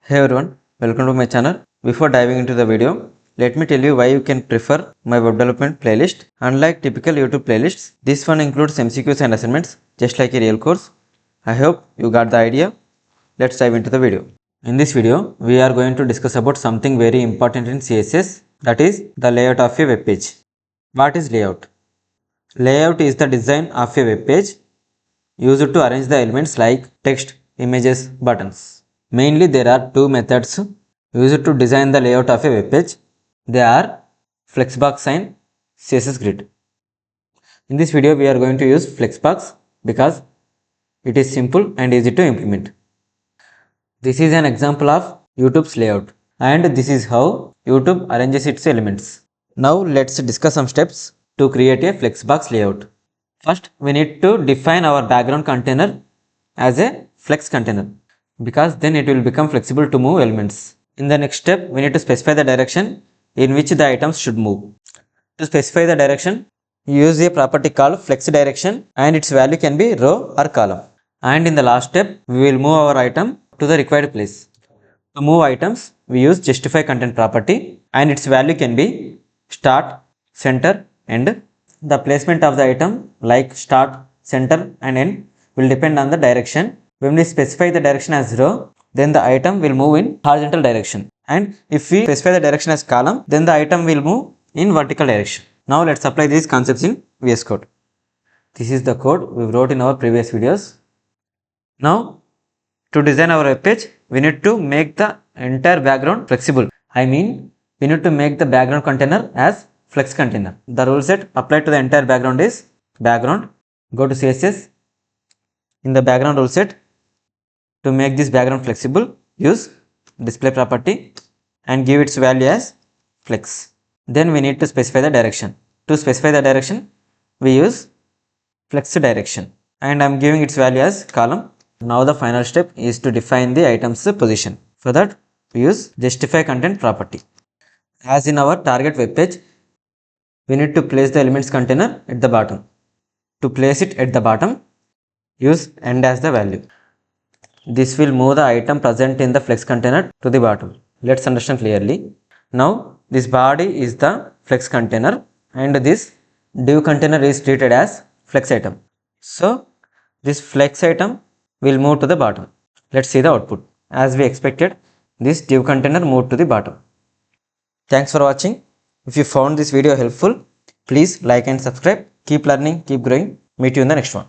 Hey everyone, welcome to my channel. Before diving into the video, let me tell you why you can prefer my web development playlist. Unlike typical YouTube playlists, this one includes MCQs and assignments just like a real course. I hope you got the idea. Let's dive into the video. In this video, we are going to discuss about something very important in CSS, that is the layout of a web page. What is layout? Layout is the design of a web page used to arrange the elements like text, images, buttons. Mainly there are two methods used to design the layout of a web page. They are Flexbox and CSS grid. In this video we are going to use Flexbox because it is simple and easy to implement. This is an example of YouTube's layout and this is how YouTube arranges its elements. Now let's discuss some steps to create a Flexbox layout. First, we need to define our background container as a flex container because then it will become flexible to move elements. In the next step, we need to specify the direction in which the items should move. To specify the direction, use a property called flex direction and its value can be row or column. And in the last step, we will move our item to the required place. To move items, we use justify content property and its value can be start, center, end. The placement of the item like start, center and end will depend on the direction. When we specify the direction as row, then the item will move in horizontal direction. And if we specify the direction as column, then the item will move in vertical direction. Now let's apply these concepts in VS Code. This is the code we wrote in our previous videos. Now to design our web page, we need to make the entire background flexible. I mean, we need to make the background container as flex container. The rule set applied to the entire background is background. Go to CSS. In the background rule set, to make this background flexible, use display property and give its value as flex. Then we need to specify the direction. To specify the direction, we use flex direction and I am giving its value as column. Now the final step is to define the item's position. For that, we use justify content property. As in our target web page, we need to place the elements container at the bottom. To place it at the bottom, use end as the value. This will move the item present in the flex container to the bottom. Let's understand clearly. Now this body is the flex container and this div container is treated as flex item. So this flex item will move to the bottom. Let's see the output. As we expected, this div container moved to the bottom. Thanks for watching. If you found this video helpful, please like and subscribe. Keep learning, keep growing. Meet you in the next one.